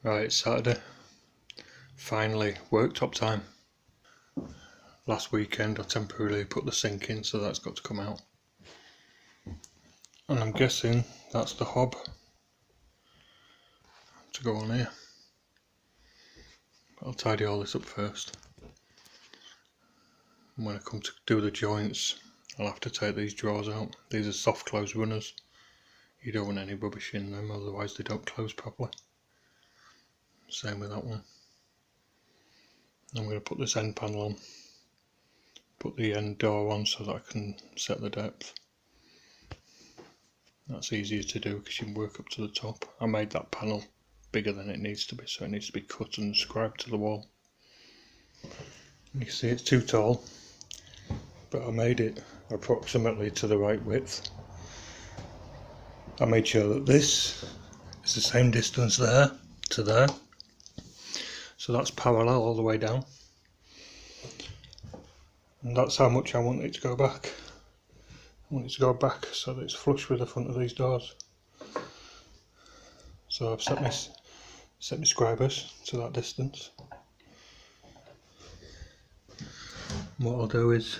Right, it's Saturday. Finally, worktop time. Last weekend I temporarily put the sink in, so that's got to come out. And I'm guessing that's the hob to go on here. I'll tidy all this up first. And when I come to do the joints, I'll have to take these drawers out. These are soft close runners. You don't want any rubbish in them, otherwise they don't close properly. Same with that one. I'm going to put this end panel on. Put the end door on so that I can set the depth. That's easier to do because you can work up to the top. I made that panel bigger than it needs to be, so it needs to be cut and scribed to the wall. You can see it's too tall, but I made it approximately to the right width. I made sure that this is the same distance there to there, so that's parallel all the way down, and that's how much I want it to go back. I want it to go back so that it's flush with the front of these doors. So I've set my scribers to that distance. And what I'll do is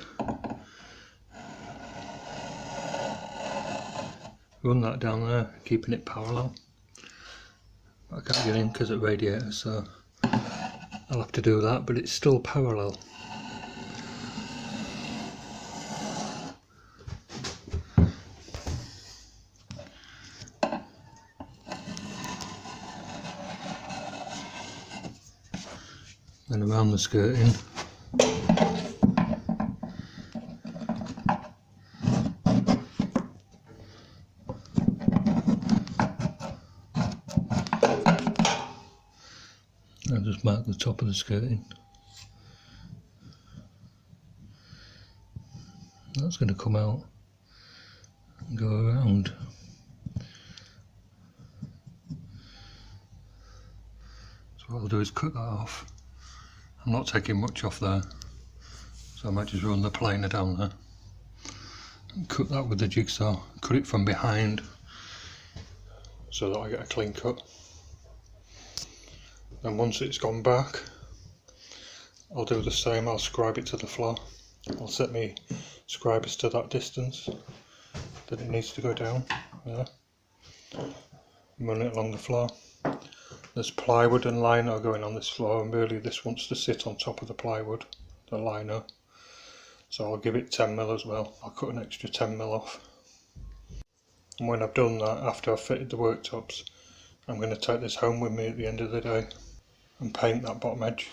run that down there, keeping it parallel. I can't get in because of the radiator, so I'll have to do that, but it's still parallel. And around the skirting, I'll just mark the top of the skirting. That's going to come out and go around. So what I'll do is cut that off. I'm not taking much off there, so I might just run the planer down there and cut that with the jigsaw. Cut it from behind so that I get a clean cut. Then once it's gone back, I'll do the same. I'll scribe it to the floor. I'll set my scribers to that distance that it needs to go down there. Run it along the floor. There's plywood and liner going on this floor, and really this wants to sit on top of the plywood, the liner. So I'll give it 10mm as well. I'll cut an extra 10mm off. And when I've done that, after I've fitted the worktops, I'm going to take this home with me at the end of the day and paint that bottom edge.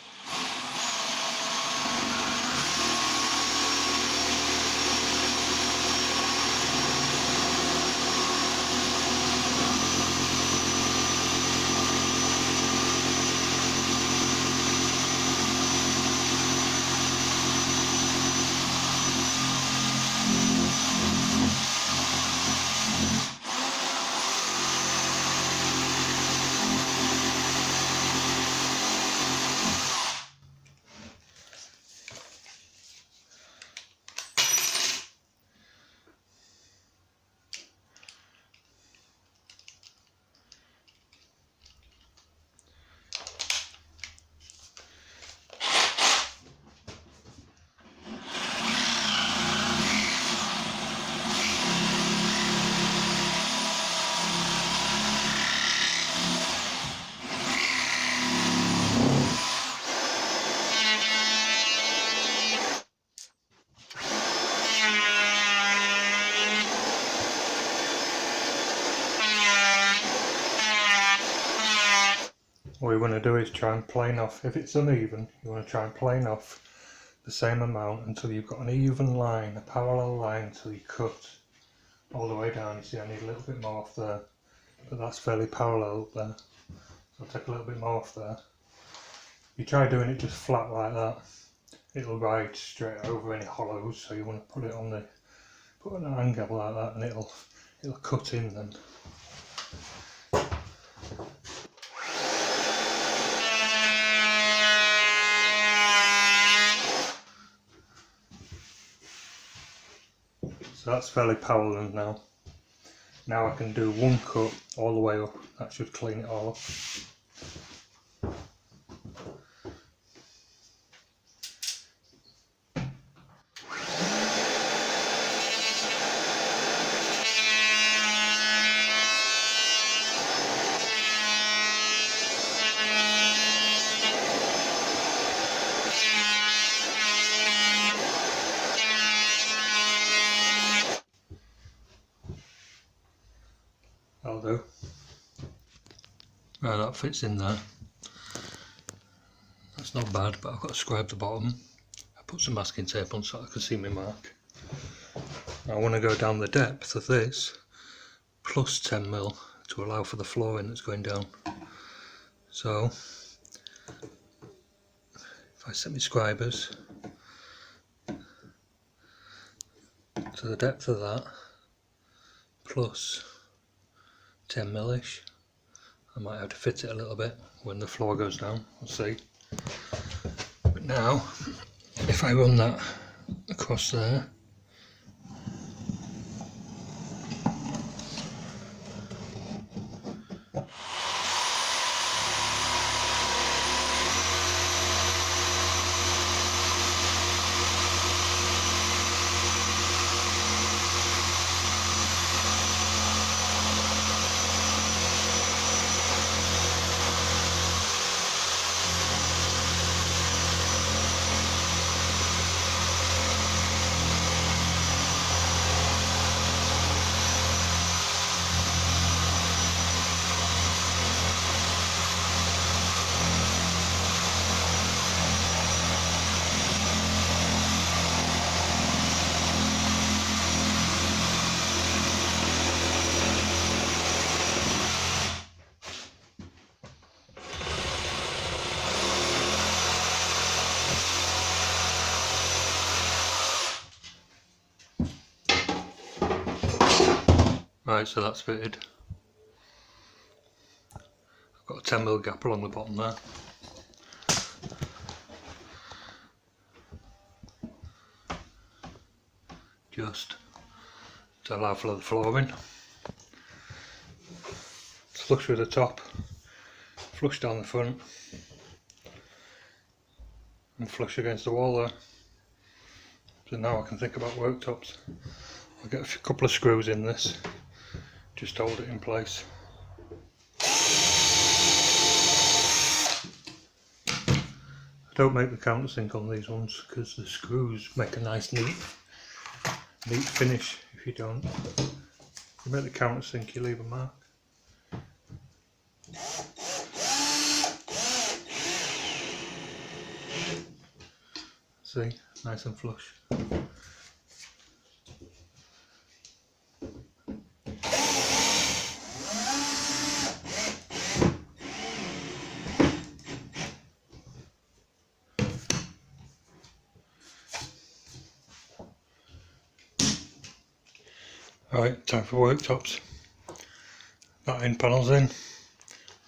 What you want to do is try and plane off, if it's uneven, you want to try and plane off the same amount until you've got an even line, a parallel line, until you cut all the way down. You see I need a little bit more off there, but that's fairly parallel up there, so I'll take a little bit more off there. You try doing it just flat like that, it'll ride straight over any hollows, so you want to put it on the, put an angle like that, and it'll cut in then. So that's fairly parallel now. Now I can do one cut all the way up. That should clean it all up. Right, that fits in there. That's not bad, but I've got to scribe the bottom. I put some masking tape on so I can see my mark. I want to go down the depth of this plus 10mm to allow for the flooring that's going down. So if I set my scribers to the depth of that plus 10mm-ish, I might have to fit it a little bit when the floor goes down, we'll see. But now if I run that across there, right, so that's fitted. I've got a 10mm gap along the bottom there. Just to allow for the flooring. It's flush with the top, flush down the front, and flush against the wall there. So now I can think about worktops. I'll get a couple of screws in this, just hold it in place. I don't make the countersink on these ones because the screws make a nice neat finish. If you don't, you make the countersink, you leave a mark. See, nice and flush. Alright, time for worktops. That end panel's in,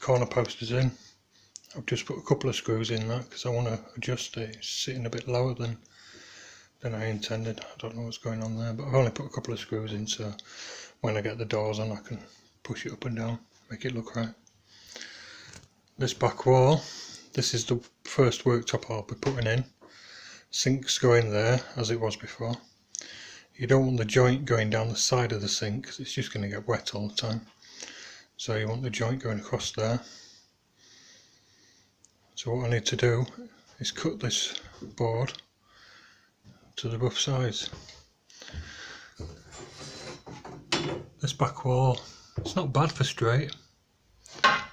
corner post is in. I've just put a couple of screws in that because I want to adjust it. It's sitting a bit lower than I intended. I don't know what's going on there, but I've only put a couple of screws in so when I get the doors on I can push it up and down, make it look right. This back wall, this is the first worktop I'll be putting in. Sink's going there as it was before. You don't want the joint going down the side of the sink because it's just going to get wet all the time. So you want the joint going across there. So what I need to do is cut this board to the rough size. This back wall, it's not bad for straight. It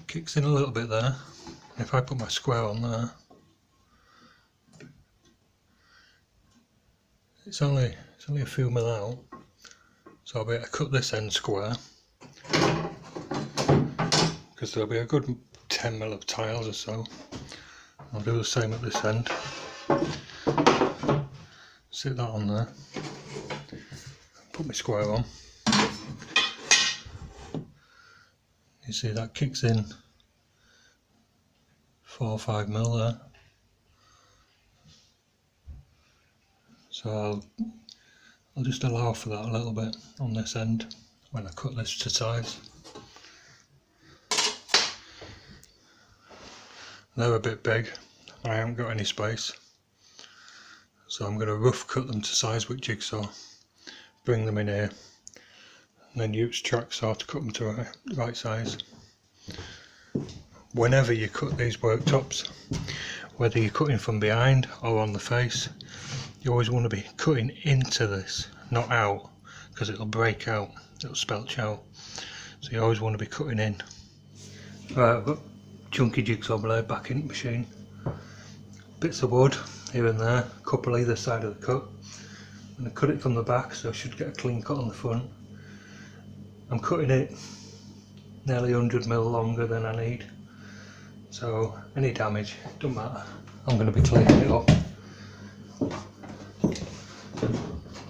kicks in a little bit there. If I put my square on there, it's only a few mil out, so I'll be able to cut this end square because there'll be a good 10mm of tiles or so. I'll do the same at this end. Sit that on there, put my square on. You see that kicks in 4 or 5mm there. So I'll just allow for that a little bit on this end when I cut this to size. They're a bit big, I haven't got any space, so I'm going to rough cut them to size with jigsaw, bring them in here, and then use track saw to cut them to the right size. Whenever you cut these worktops, whether you're cutting from behind or on the face, you always want to be cutting into this, not out, because it'll break out, it'll spelch out. so you always want to be cutting in. Right, I've got chunky jigsaw blade back in the machine, bits of wood here and there, a couple either side of the cut. I'm going to cut it from the back so I should get a clean cut on the front. I'm cutting it nearly 100mm longer than I need, so any damage, don't matter, I'm going to be cleaning it up.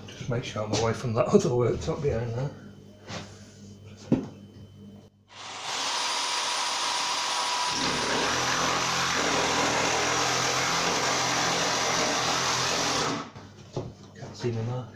Just make sure I'm away from that other worktop behind there. Can't see my mark.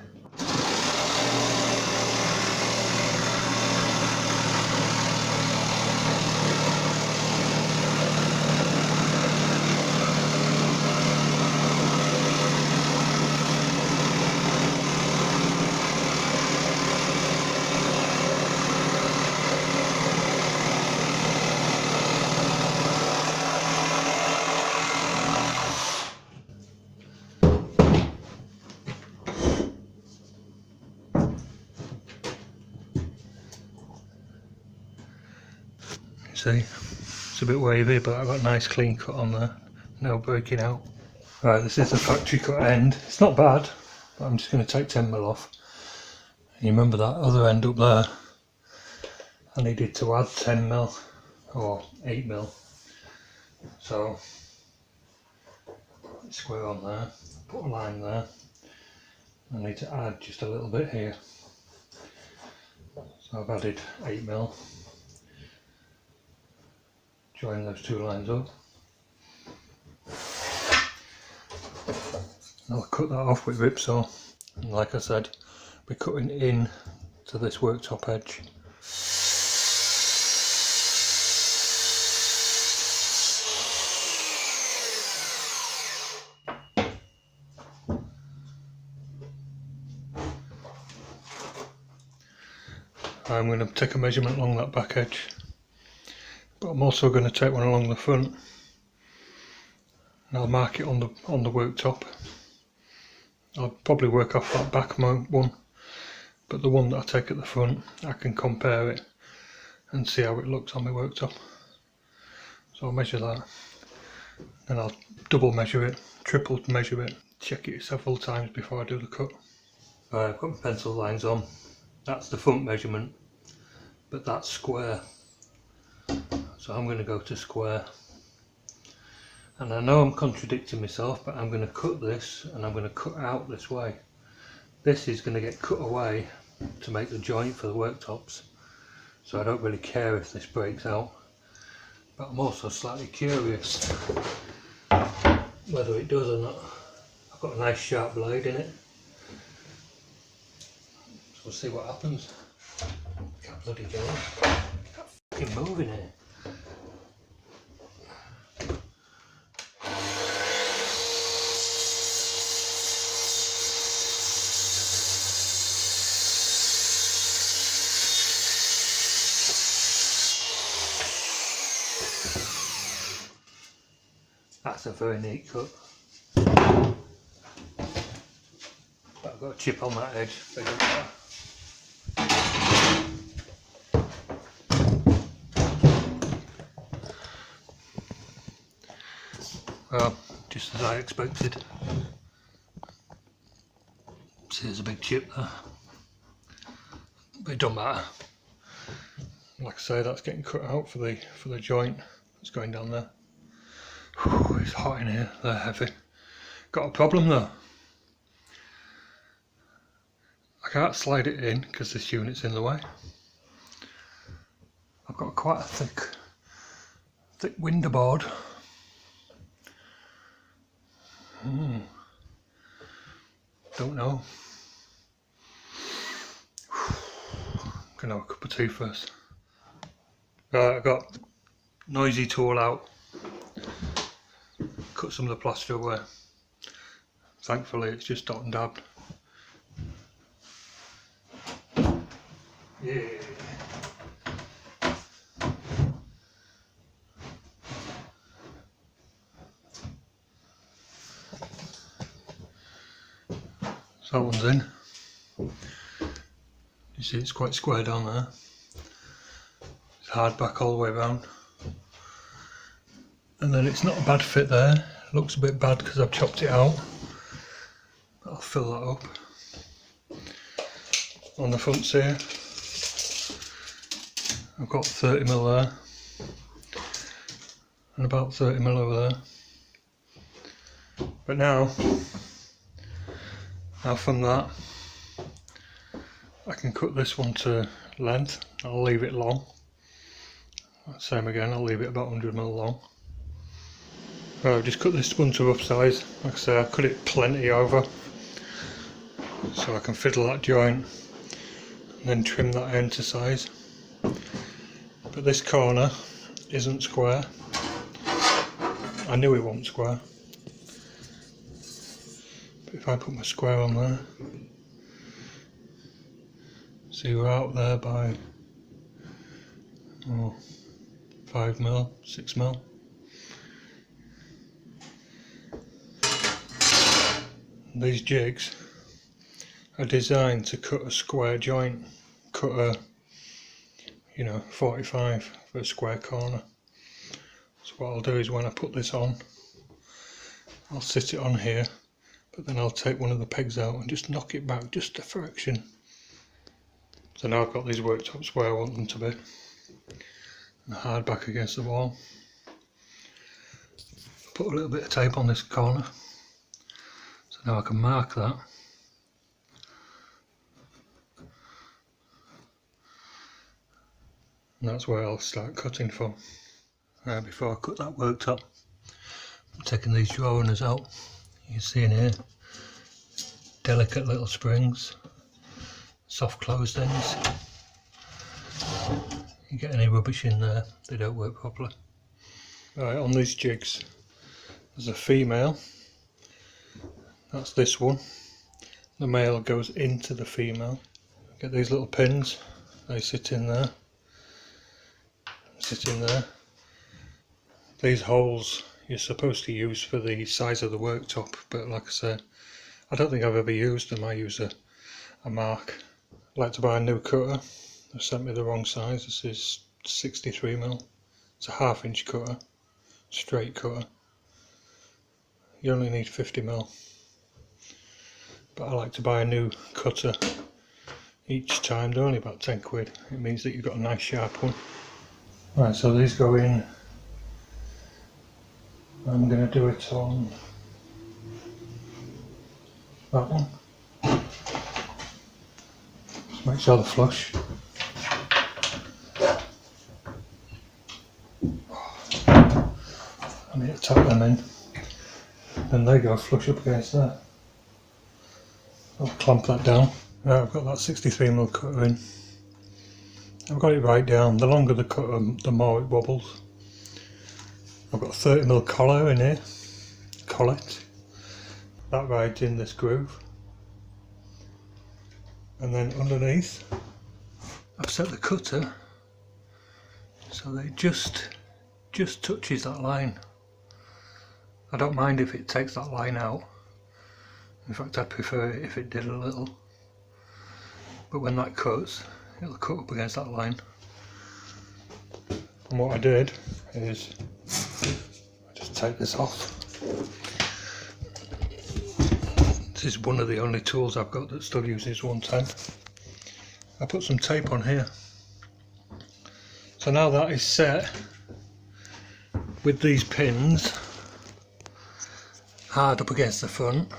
See, it's a bit wavy, but I've got a nice clean cut on there, no breaking out. Right, this is the factory cut end. It's not bad, but I'm just going to take 10mm off. And you remember that other end up there? I needed to add 10mm or 8mm. So, square on there, put a line there. I need to add just a little bit here. So I've added 8mm. Join those two lines up. I'll cut that off with ripsaw, and like I said, we're cutting in to this worktop edge. I'm going to take a measurement along that back edge, but I'm also going to take one along the front, and I'll mark it on the worktop. I'll probably work off that back one, but the one that I take at the front, I can compare it and see how it looks on my worktop. So I'll measure that, and I'll double measure it, triple measure it, check it several times before I do the cut. Right, I've got my pencil lines on. That's the front measurement, but that's square. So I'm going to go to square. And I know I'm contradicting myself, but I'm going to cut this and I'm going to cut out this way. This is going to get cut away to make the joint for the worktops. So I don't really care if this breaks out. But I'm also slightly curious whether it does or not. I've got a nice sharp blade in it. So we'll see what happens. Can't bloody go. Can't fucking move in here. That's a very neat cut. But I've got a chip on that edge. Well, just as I expected. See, there's a big chip there. But it don't matter. Like I say, that's getting cut out for the joint that's going down there. Whew, it's hot in here, they're heavy. Got a problem though. I can't slide it in because this unit's in the way. I've got quite a thick window board. Don't know. Gonna have a cup of tea first. Right, I got noisy tool out. Cut some of the plaster away. Thankfully it's just dot and dabbed. Yeah. So that one's in. You see it's quite square down there. It's hard back all the way around. And then it's not a bad fit there. It looks a bit bad because I've chopped it out. But I'll fill that up. On the fronts here, I've got 30mm there. And about 30mm over there. But now from that, I can cut this one to length. I'll leave it long. Same again, I'll leave it about 100mm long. Right, I've just cut this one to rough size. Like I say, I cut it plenty over, so I can fiddle that joint and then trim that end to size. But this corner isn't square. I knew it wasn't square. But if I put my square on there, see we're out there by 5mm, 6mm. These jigs are designed to cut a square joint, cut a 45 for a square corner. So what I'll do is when I put this on, I'll sit it on here, but then I'll take one of the pegs out and just knock it back just a fraction. So now I've got these worktops where I want them to be, and hard back against the wall. Put a little bit of tape on this corner. Now I can mark that. And that's where I'll start cutting from. Now before I cut that worktop, I'm taking these draw runners out. You can see in here, delicate little springs, soft closed ends. You get any rubbish in there, they don't work properly. Right, on these jigs, there's a female. That's this one. The male goes into the female. Get these little pins, they sit in there. These holes you're supposed to use for the size of the worktop, but like I said, I don't think I've ever used them. I use a mark. I'd like to buy a new cutter. They sent me the wrong size. This is 63mm. It's a 1/2 inch cutter, straight cutter. You only need 50mm. But I like to buy a new cutter each time. They're only about 10 quid. It means that you've got a nice sharp one. Right, so these go in. I'm going to do it on that one. Just make sure they're flush. I need to tuck them in. Then they go flush up against there. I'll clamp that down. Right, I've got that 63mm cutter in. I've got it right down. The longer the cutter, the more it wobbles. I've got a 30mm collar in here, collet. That rides in this groove. And then underneath, I've set the cutter so that it just touches that line. I don't mind if it takes that line out. In fact, I'd prefer it if it did a little. But when that cuts, it'll cut up against that line. And what I did is, I just take this off. This is one of the only tools I've got that still uses 110. I put some tape on here. So now that is set with these pins hard up against the front,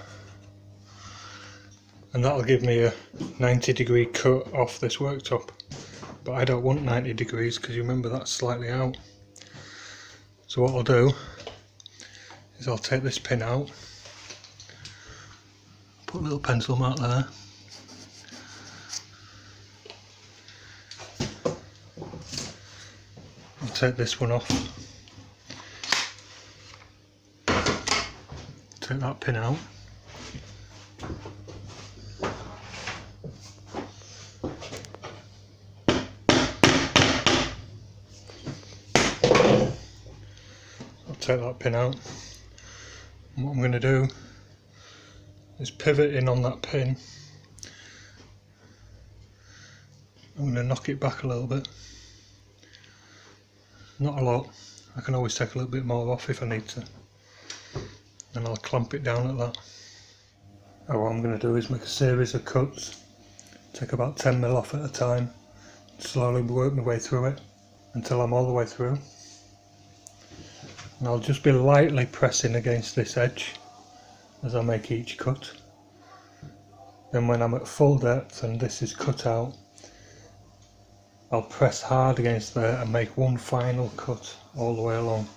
and that'll give me a 90-degree cut off this worktop. But I don't want 90 degrees because you remember that's slightly out. So what I'll do is I'll take this pin out, put a little pencil mark there, I'll take this one off, take that pin out, take that pin out, and what I'm going to do is pivot in on that pin. I'm going to knock it back a little bit, not a lot. I can always take a little bit more off if I need to, and I'll clamp it down at that. And what I'm going to do is make a series of cuts, take about 10mm off at a time, slowly work my way through it until I'm all the way through. And I'll just be lightly pressing against this edge as I make each cut. Then when I'm at full depth and this is cut out, I'll press hard against there and make one final cut all the way along.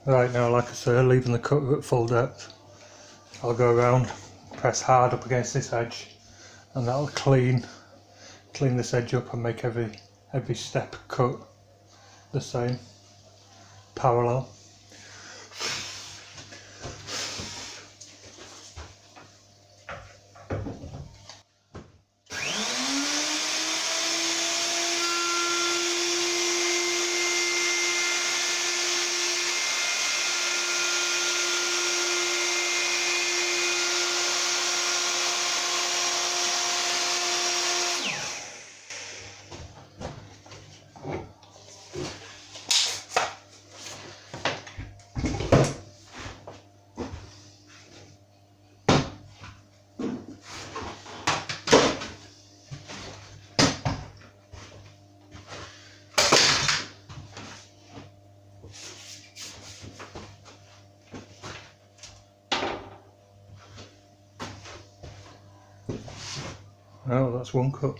Right, now like I say, leaving the cut at full depth, I'll go around, press hard up against this edge, and that'll clean this edge up and make every step cut the same, parallel. Oh, that's one cut.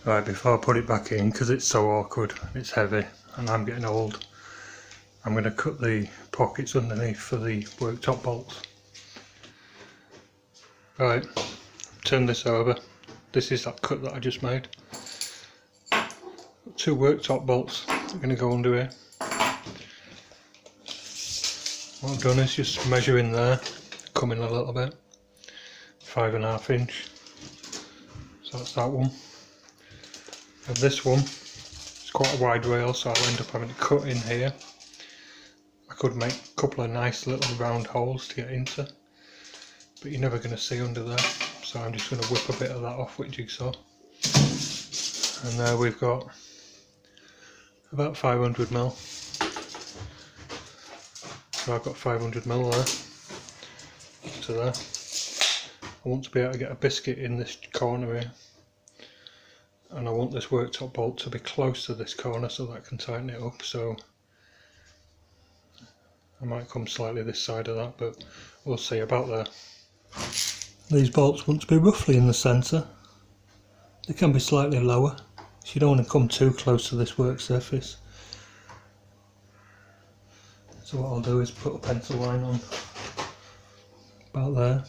Right, before I put it back in, because it's so awkward, it's heavy and I'm getting old, I'm going to cut the pockets underneath for the worktop bolts. Right, turn this over. This is that cut that I just made. Two worktop bolts are going to go under here. What I've done is just measure in there, come in a little bit, 5.5 inch. So that's that one. And this one, it's quite a wide rail, so I'll end up having to cut in here. I could make a couple of nice little round holes to get into, but you're never going to see under there, so I'm just going to whip a bit of that off with jigsaw. And there we've got about 500mm. So I've got 500mm there to there. I want to be able to get a biscuit in this corner here, and I want this worktop bolt to be close to this corner so that I can tighten it up. So I might come slightly this side of that, but we'll see about there. These bolts want to be roughly in the centre. They can be slightly lower, so you don't want to come too close to this work surface. So what I'll do is put a pencil line on about there.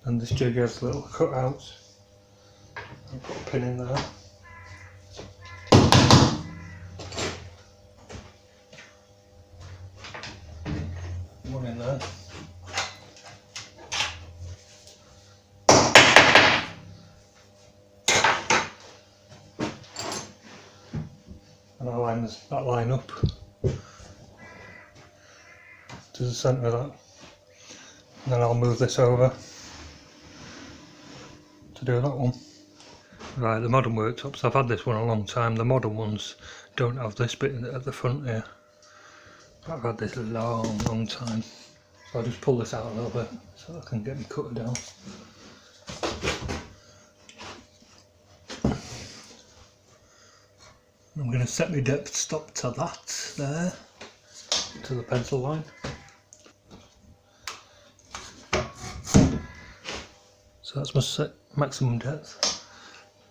And this jig has little cutouts. I'll put a pin in there. One in there. and I line that line up to the centre of that, and then I'll move this over to do that one. Right, the modern worktops, I've had this one a long time. The modern ones don't have this bit at the front here. I've had this a long time. So I'll just pull this out a little bit so I can get my cutter down. I'm going to set my depth stop to that there, to the pencil line. So that's my set maximum depth.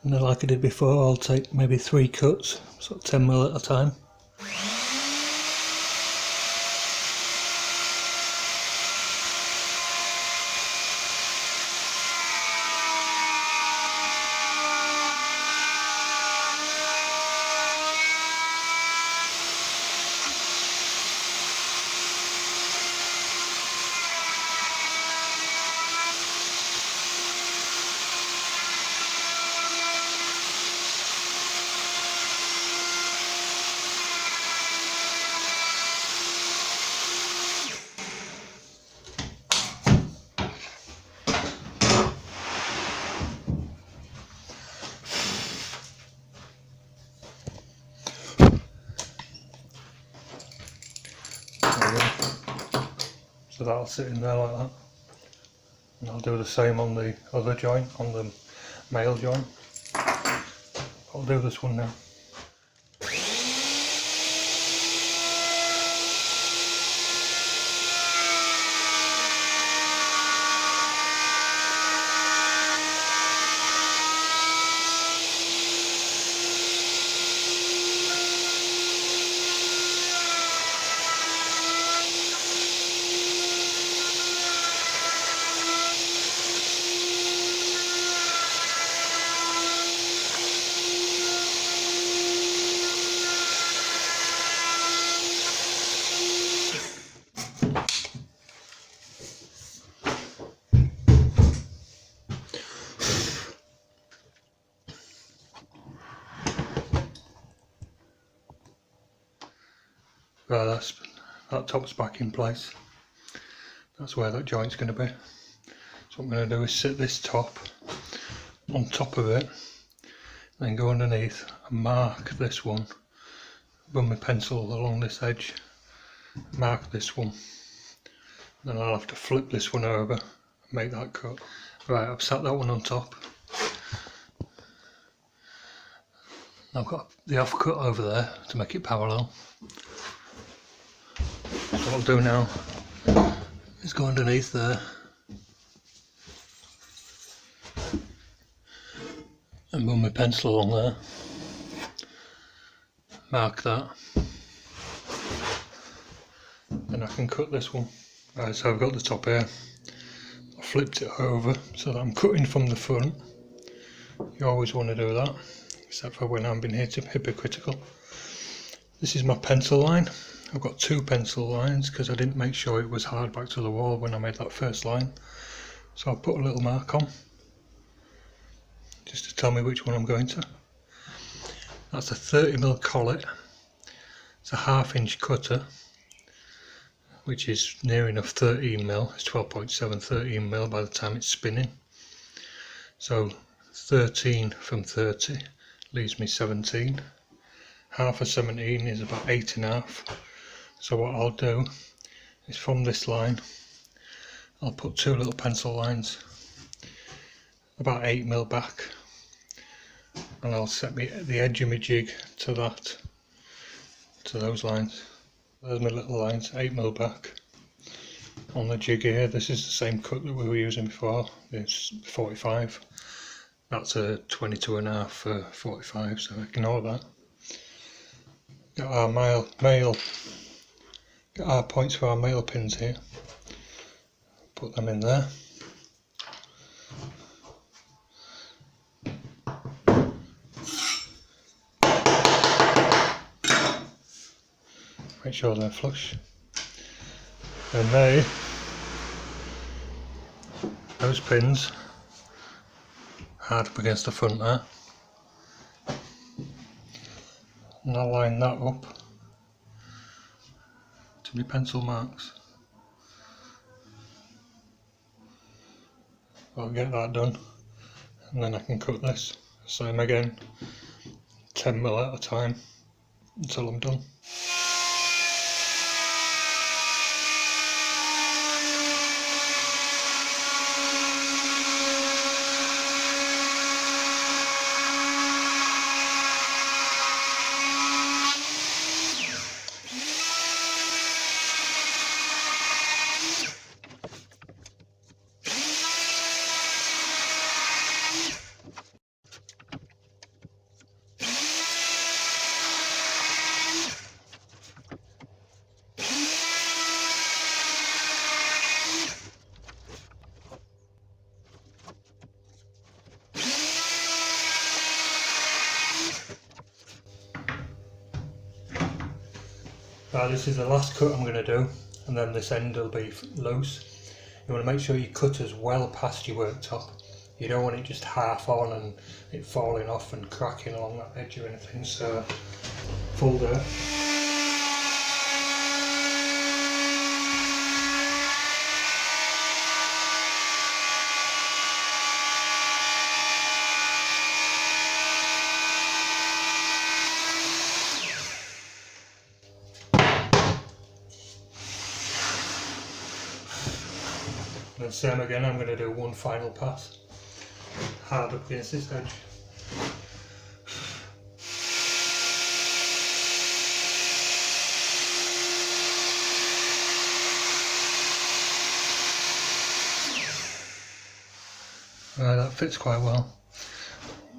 And then like I did before, I'll take maybe 3 cuts, sort of 10mm at a time. So that'll sit in there like that, and I'll do the same on the other joint, on the male joint. I'll do this one now. Right, that top's back in place. That's where that joint's going to be. So what I'm going to do is sit this top on top of it, then go underneath and mark this one, run my pencil along this edge, mark this one, then I'll have to flip this one over and make that cut. Right, I've sat that one on top. I've got the offcut over there to make it parallel. So what I'll do now is go underneath there and run my pencil along there, mark that, then I can cut this one. Right, so I've got the top here, I flipped it over so that I'm cutting from the front. You always want to do that, except for when I'm being hypocritical. This is my pencil line. I've got 2 pencil lines because I didn't make sure it was hard back to the wall when I made that first line. So I'll put a little mark on, just to tell me which one I'm going to. That's a 30mm collet. It's a 1/2 inch cutter, which is near enough 13mm. It's 12.7 13mm by the time it's spinning. So 13 from 30 leaves me 17. Half of 17 is about 8.5. So what I'll do is from this line, I'll put 2 little pencil lines about 8mm back, and I'll set the edge of my jig to those lines. There's my little lines, 8mm back on the jig here. This is the same cut that we were using before. It's 45. That's a 22.5 for 45, so ignore that. Got our got our points for our male pins here. Put them in there. Make sure they're flush. And those pins hard up against the front there. and I'll line that up to my pencil marks. I'll get that done, and then I can cut this. Same again, 10mm at a time until I'm done. Right, this is the last cut I'm going to do, and then this end will be loose. You want to make sure you cut as well past your worktop. You don't want it just half on and it falling off and cracking along that edge or anything, so full there. And same again, I'm going to do one final pass, hard up against this edge. Right, that fits quite well.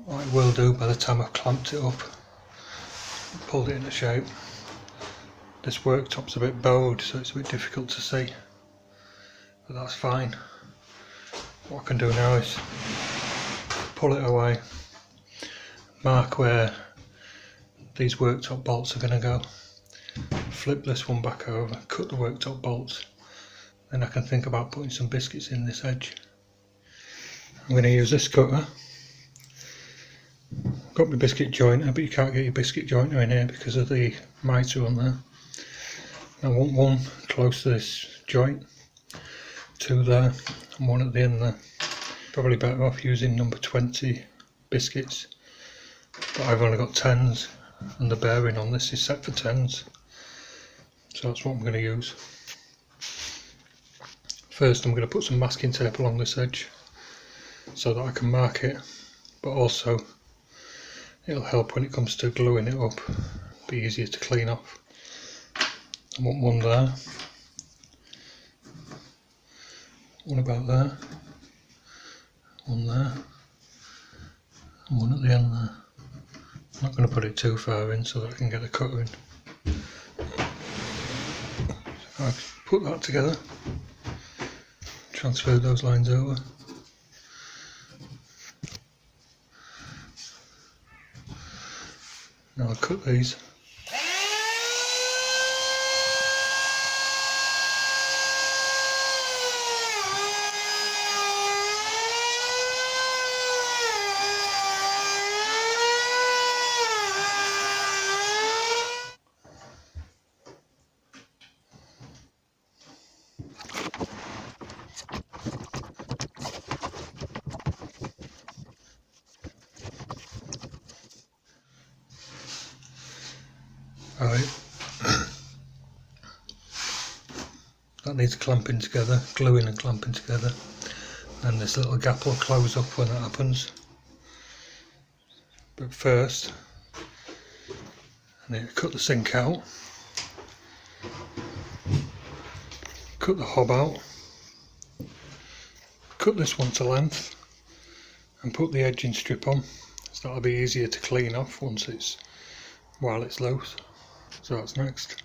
What it will do by the time I've clamped it up, pulled it into shape. This worktop's a bit bowed, so it's a bit difficult to see. But that's fine. What I can do now is pull it away, mark where these worktop bolts are going to go, flip this one back over, cut the worktop bolts, then I can think about putting some biscuits in this edge. I'm going to use this cutter. I've got my biscuit jointer, but you can't get your biscuit jointer in here because of the mitre on there. I want one close to this joint, two there and one at the end there. Probably better off using number 20 biscuits, but I've only got 10s and the bearing on this is set for 10s, so that's what I'm going to use. First I'm going to put some masking tape along this edge so that I can mark it, but also it'll help when it comes to gluing it up, be easier to clean off. I want one there, one about there, one there, and one at the end there. I'm not going to put it too far in so that I can get the cutter in. So I put that together, transfer those lines over. Now I'll cut these. Alright, that needs clamping together, gluing and clamping together, and this little gap will close up when that happens. But first, I need to cut the sink out, cut the hob out, cut this one to length, and put the edging strip on, so that'll be easier to clean off while it's loose. So that's next.